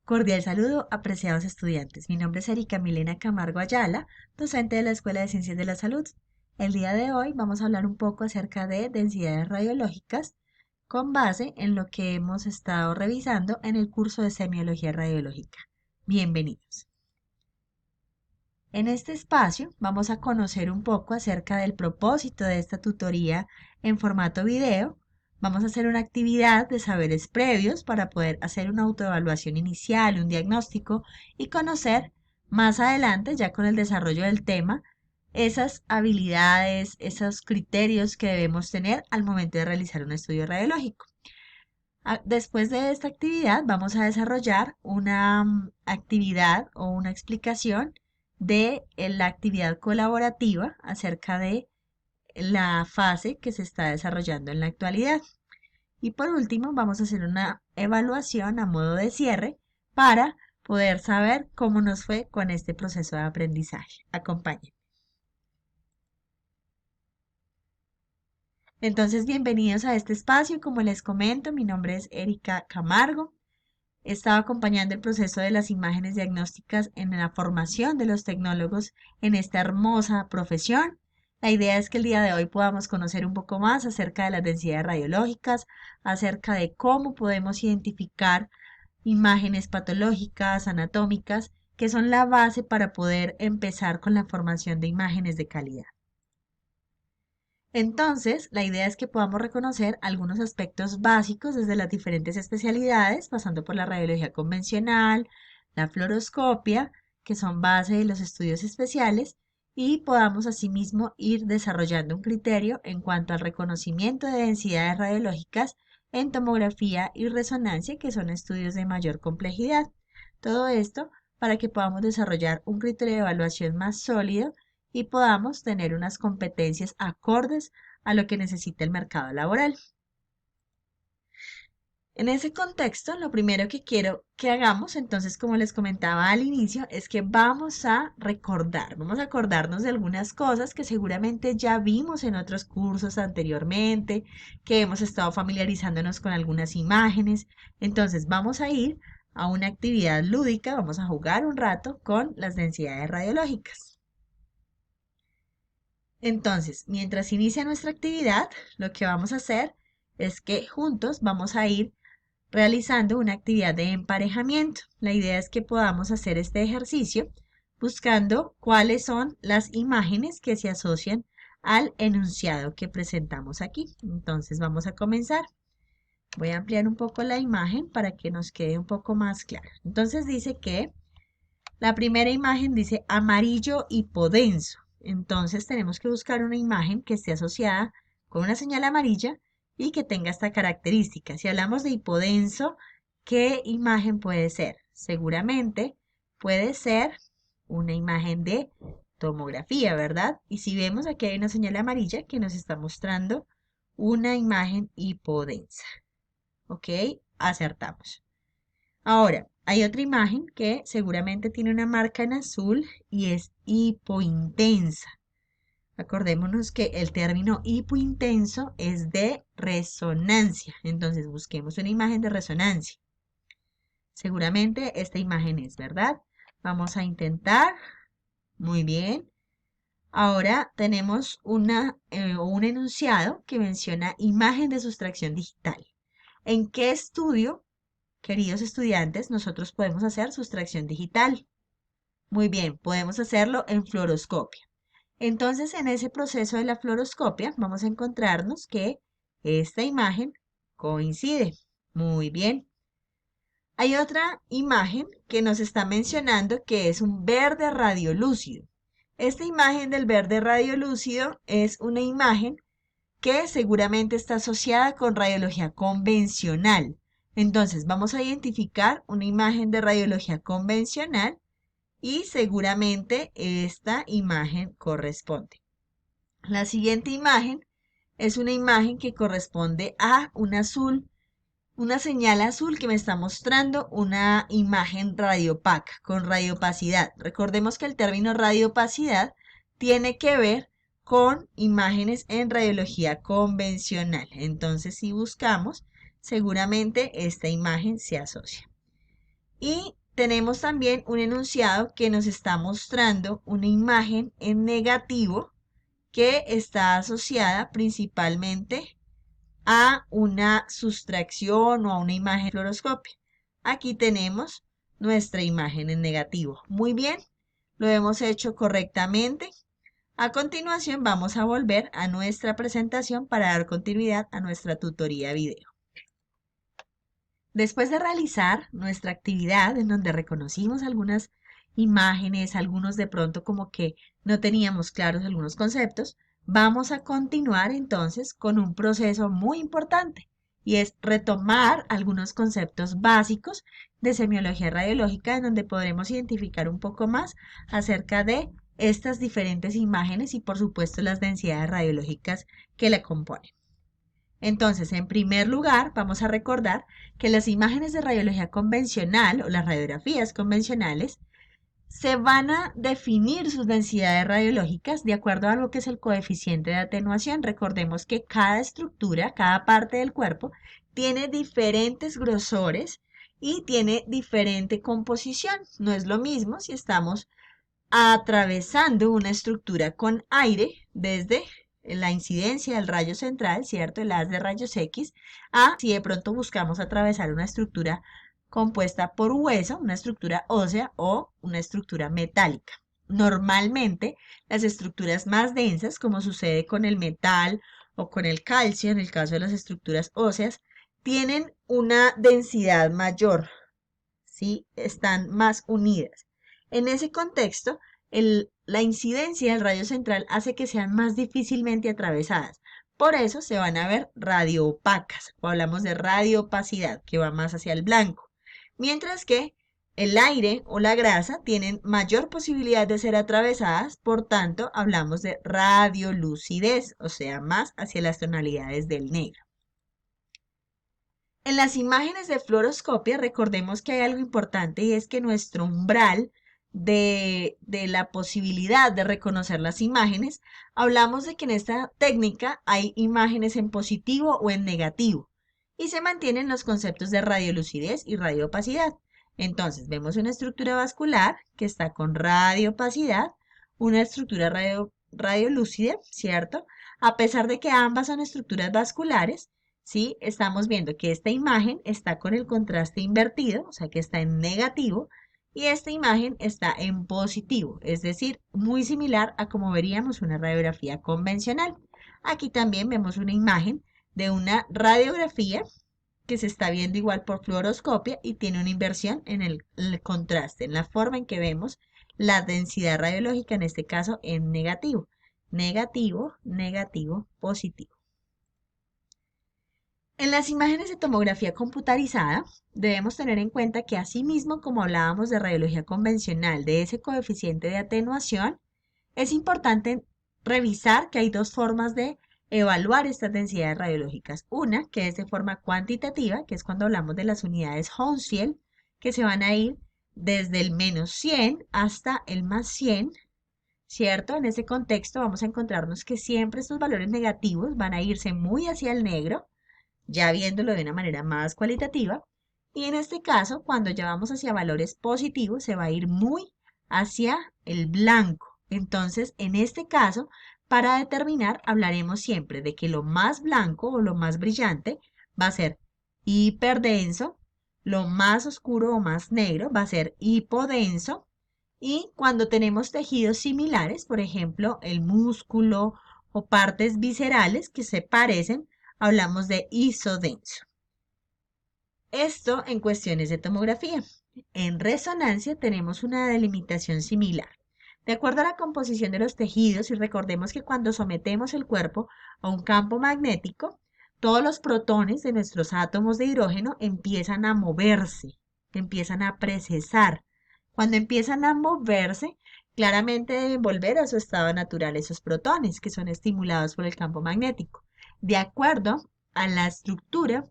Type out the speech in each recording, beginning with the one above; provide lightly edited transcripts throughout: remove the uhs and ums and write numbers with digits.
Cordial saludo, apreciados estudiantes. Mi nombre es Erika Milena Camargo Ayala, docente de la Escuela de Ciencias de la Salud. El día de hoy vamos a hablar un poco acerca de densidades radiológicas con base en lo que hemos estado revisando en el curso de semiología radiológica. Bienvenidos. En este espacio vamos a conocer un poco acerca del propósito de esta tutoría en formato video. Vamos a hacer una actividad de saberes previos para poder hacer una autoevaluación inicial, un diagnóstico y conocer más adelante, ya con el desarrollo del tema, esas habilidades, esos criterios que debemos tener al momento de realizar un estudio radiológico. Después de esta actividad vamos a desarrollar una actividad o una explicación de la actividad colaborativa acerca de la fase que se está desarrollando en la actualidad. Y por último, vamos a hacer una evaluación a modo de cierre para poder saber cómo nos fue con este proceso de aprendizaje. Acompáñenme. Entonces, bienvenidos a este espacio. Como les comento, mi nombre es Erika Camargo. He estado acompañando el proceso de las imágenes diagnósticas en la formación de los tecnólogos en esta hermosa profesión. La idea es que el día de hoy podamos conocer un poco más acerca de las densidades radiológicas, acerca de cómo podemos identificar imágenes patológicas, anatómicas, que son la base para poder empezar con la formación de imágenes de calidad. Entonces, la idea es que podamos reconocer algunos aspectos básicos desde las diferentes especialidades, pasando por la radiología convencional, la fluoroscopia, que son base de los estudios especiales, y podamos asimismo ir desarrollando un criterio en cuanto al reconocimiento de densidades radiológicas en tomografía y resonancia, que son estudios de mayor complejidad. Todo esto para que podamos desarrollar un criterio de evaluación más sólido y podamos tener unas competencias acordes a lo que necesita el mercado laboral. En ese contexto, lo primero que quiero que hagamos, entonces, como les comentaba al inicio, es que vamos a acordarnos de algunas cosas que seguramente ya vimos en otros cursos anteriormente, que hemos estado familiarizándonos con algunas imágenes. Entonces, vamos a ir a una actividad lúdica, vamos a jugar un rato con las densidades radiológicas. Entonces, mientras inicia nuestra actividad, lo que vamos a hacer es que juntos vamos a ir realizando una actividad de emparejamiento. La idea es que podamos hacer este ejercicio buscando cuáles son las imágenes que se asocian al enunciado que presentamos aquí. Entonces vamos a comenzar. Voy a ampliar un poco la imagen para que nos quede un poco más claro. Entonces dice que la primera imagen dice amarillo hipodenso. Entonces tenemos que buscar una imagen que esté asociada con una señal amarilla y que tenga esta característica. Si hablamos de hipodenso, ¿qué imagen puede ser? Seguramente puede ser una imagen de tomografía, ¿verdad? Y si vemos aquí hay una señal amarilla que nos está mostrando una imagen hipodensa. ¿Ok? Acertamos. Ahora, hay otra imagen que seguramente tiene una marca en azul y es hipointensa. Acordémonos que el término hipointenso es de resonancia. Entonces busquemos una imagen de resonancia. Seguramente esta imagen es, ¿verdad? Vamos a intentar. Muy bien. Ahora tenemos un enunciado que menciona imagen de sustracción digital. ¿En qué estudio, queridos estudiantes, nosotros podemos hacer sustracción digital? Muy bien, podemos hacerlo en fluoroscopia. Entonces, en ese proceso de la fluoroscopia, vamos a encontrarnos que esta imagen coincide. Muy bien. Hay otra imagen que nos está mencionando que es un verde radiolúcido. Esta imagen del verde radiolúcido es una imagen que seguramente está asociada con radiología convencional. Entonces, vamos a identificar una imagen de radiología convencional y seguramente esta imagen corresponde. La siguiente imagen es una imagen que corresponde a un azul, una señal azul que me está mostrando una imagen radiopaca, con radiopacidad. Recordemos que el término radiopacidad tiene que ver con imágenes en radiología convencional. Entonces, si buscamos, seguramente esta imagen se asocia. Y tenemos también un enunciado que nos está mostrando una imagen en negativo que está asociada principalmente a una sustracción o a una imagen de fluoroscopio. Aquí tenemos nuestra imagen en negativo. Muy bien, lo hemos hecho correctamente. A continuación vamos a volver a nuestra presentación para dar continuidad a nuestra tutoría video. Después de realizar nuestra actividad en donde reconocimos algunas imágenes, algunos de pronto como que no teníamos claros algunos conceptos, vamos a continuar entonces con un proceso muy importante y es retomar algunos conceptos básicos de semiología radiológica en donde podremos identificar un poco más acerca de estas diferentes imágenes y por supuesto las densidades radiológicas que la componen. Entonces, en primer lugar, vamos a recordar que las imágenes de radiología convencional o las radiografías convencionales se van a definir sus densidades radiológicas de acuerdo a lo que es el coeficiente de atenuación. Recordemos que cada estructura, cada parte del cuerpo, tiene diferentes grosores y tiene diferente composición. No es lo mismo si estamos atravesando una estructura con aire desde la incidencia del rayo central, ¿cierto? El haz de rayos X, a si de pronto buscamos atravesar una estructura compuesta por hueso, una estructura ósea o una estructura metálica. Normalmente, las estructuras más densas, como sucede con el metal o con el calcio, en el caso de las estructuras óseas, tienen una densidad mayor, ¿sí? Están más unidas. En ese contexto, la incidencia del rayo central hace que sean más difícilmente atravesadas. Por eso se van a ver radioopacas, o hablamos de radioopacidad, que va más hacia el blanco. Mientras que el aire o la grasa tienen mayor posibilidad de ser atravesadas, por tanto, hablamos de radiolucidez, o sea, más hacia las tonalidades del negro. En las imágenes de fluoroscopia, recordemos que hay algo importante y es que nuestro umbral de la posibilidad de reconocer las imágenes, hablamos de que en esta técnica hay imágenes en positivo o en negativo y se mantienen los conceptos de radiolucidez y radioopacidad. Entonces, vemos una estructura vascular que está con radioopacidad, una estructura radiolúcida, ¿cierto? A pesar de que ambas son estructuras vasculares, ¿sí? Estamos viendo que esta imagen está con el contraste invertido, o sea que está en negativo, y esta imagen está en positivo, es decir, muy similar a como veríamos una radiografía convencional. Aquí también vemos una imagen de una radiografía que se está viendo igual por fluoroscopia y tiene una inversión en el contraste, en la forma en que vemos la densidad radiológica, en este caso en negativo. Negativo, negativo, positivo. En las imágenes de tomografía computarizada, debemos tener en cuenta que asimismo como hablábamos de radiología convencional, de ese coeficiente de atenuación, es importante revisar que hay dos formas de evaluar estas densidades radiológicas. Una, que es de forma cuantitativa, que es cuando hablamos de las unidades Hounsfield, que se van a ir desde el menos 100 hasta el más 100, ¿cierto? En ese contexto vamos a encontrarnos que siempre estos valores negativos van a irse muy hacia el negro, ya viéndolo de una manera más cualitativa. Y en este caso, cuando ya vamos hacia valores positivos, se va a ir muy hacia el blanco. Entonces, en este caso, para determinar, hablaremos siempre de que lo más blanco o lo más brillante va a ser hiperdenso, lo más oscuro o más negro va a ser hipodenso, y cuando tenemos tejidos similares, por ejemplo, el músculo o partes viscerales que se parecen, hablamos de isodenso. Esto en cuestiones de tomografía. En resonancia tenemos una delimitación similar. De acuerdo a la composición de los tejidos, y recordemos que cuando sometemos el cuerpo a un campo magnético, todos los protones de nuestros átomos de hidrógeno empiezan a moverse, empiezan a precesar. Cuando empiezan a moverse, claramente deben volver a su estado natural esos protones que son estimulados por el campo magnético. De acuerdo a la estructura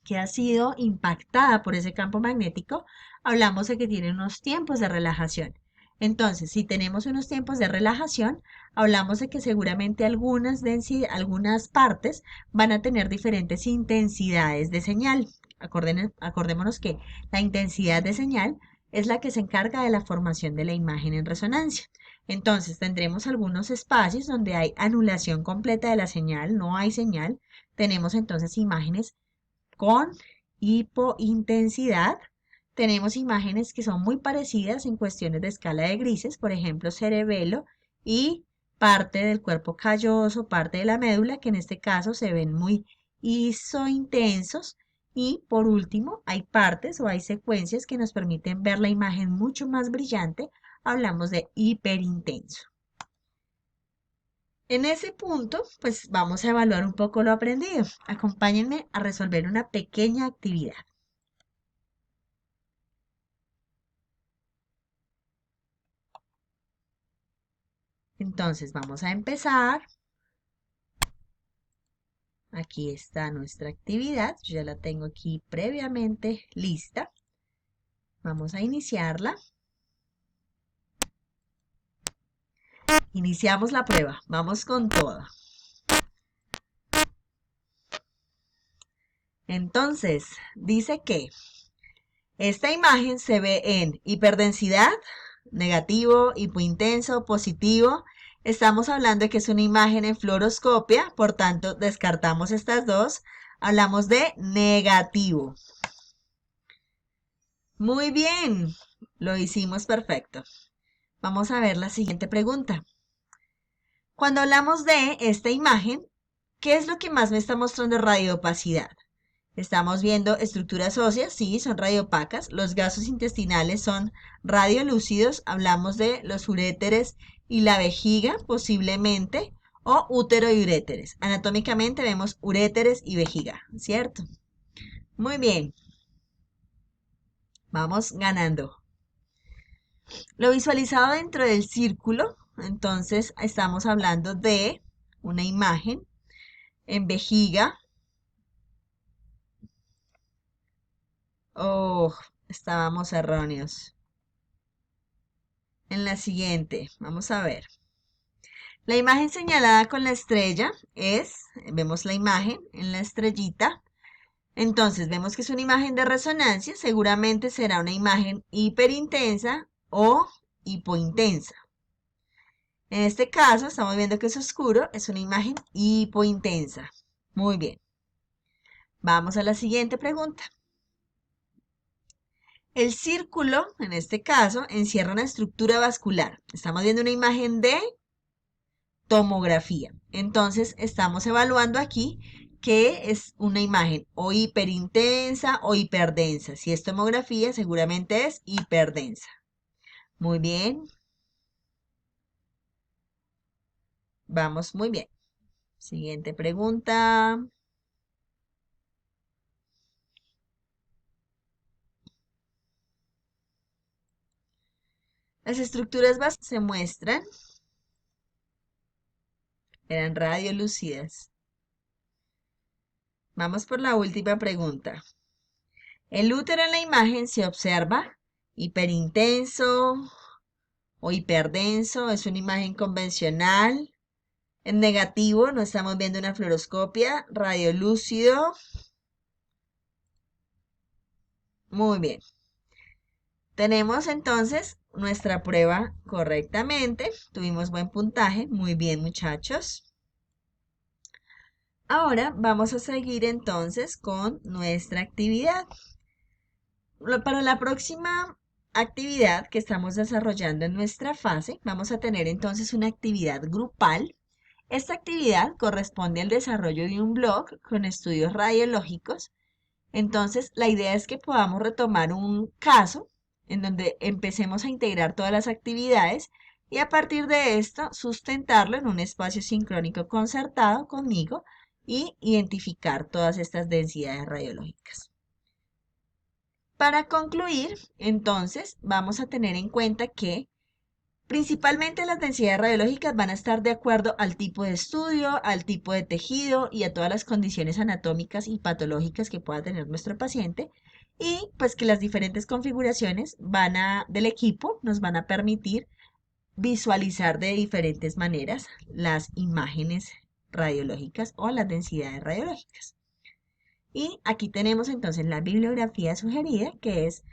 que ha sido impactada por ese campo magnético, hablamos de que tiene unos tiempos de relajación. Entonces, si tenemos unos tiempos de relajación, hablamos de que seguramente algunas partes van a tener diferentes intensidades de señal. Acordémonos que la intensidad de señal es la que se encarga de la formación de la imagen en resonancia. Entonces tendremos algunos espacios donde hay anulación completa de la señal, no hay señal. Tenemos entonces imágenes con hipointensidad. Tenemos imágenes que son muy parecidas en cuestiones de escala de grises, por ejemplo, cerebelo y parte del cuerpo calloso, parte de la médula, que en este caso se ven muy isointensos. Y por último, hay partes o hay secuencias que nos permiten ver la imagen mucho más brillante. Hablamos de hiperintenso. En ese punto, pues vamos a evaluar un poco lo aprendido. Acompáñenme a resolver una pequeña actividad. Entonces vamos a empezar. Aquí está nuestra actividad. Yo ya la tengo aquí previamente lista. Vamos a iniciarla. Iniciamos la prueba. Vamos con todo. Entonces, dice que esta imagen se ve en hiperdensidad, negativo, hipointenso, positivo. Estamos hablando de que es una imagen en fluoroscopia, por tanto, descartamos estas dos. Hablamos de negativo. Muy bien, lo hicimos perfecto. Vamos a ver la siguiente pregunta. Cuando hablamos de esta imagen, ¿qué es lo que más me está mostrando radioopacidad? Estamos viendo estructuras óseas, sí, son radiopacas. Los gases intestinales son radiolúcidos. Hablamos de los uréteres y la vejiga, posiblemente, o útero y uréteres. Anatómicamente vemos uréteres y vejiga, ¿cierto? Muy bien. Vamos ganando. Lo visualizado dentro del círculo, entonces estamos hablando de una imagen en vejiga. Oh, estábamos erróneos. En la siguiente, vamos a ver. La imagen señalada con la estrella vemos la imagen en la estrellita. Entonces vemos que es una imagen de resonancia, seguramente será una imagen hiperintensa o hipointensa. En este caso estamos viendo que es oscuro, es una imagen hipointensa. Muy bien. Vamos a la siguiente pregunta. El círculo, en este caso, encierra una estructura vascular. Estamos viendo una imagen de tomografía. Entonces, estamos evaluando aquí que es una imagen o hiperintensa o hiperdensa. Si es tomografía, seguramente es hiperdensa. Muy bien. Vamos muy bien. Siguiente pregunta. Las estructuras básicas se muestran. Eran radiolúcidas. Vamos por la última pregunta. El útero en la imagen se observa hiperintenso o hiperdenso. Es una imagen convencional. En negativo no estamos viendo una fluoroscopia. Radiolúcido. Muy bien. Tenemos entonces nuestra prueba correctamente. Tuvimos buen puntaje. Muy bien, muchachos. Ahora vamos a seguir entonces con nuestra actividad. Para la próxima actividad que estamos desarrollando en nuestra fase, vamos a tener entonces una actividad grupal. Esta actividad corresponde al desarrollo de un blog con estudios radiológicos. Entonces, la idea es que podamos retomar un caso en donde empecemos a integrar todas las actividades y a partir de esto sustentarlo en un espacio sincrónico concertado conmigo y identificar todas estas densidades radiológicas. Para concluir, entonces, vamos a tener en cuenta que principalmente las densidades radiológicas van a estar de acuerdo al tipo de estudio, al tipo de tejido y a todas las condiciones anatómicas y patológicas que pueda tener nuestro paciente. Y pues que las diferentes configuraciones del equipo nos van a permitir visualizar de diferentes maneras las imágenes radiológicas o las densidades radiológicas. Y aquí tenemos entonces la bibliografía sugerida, que es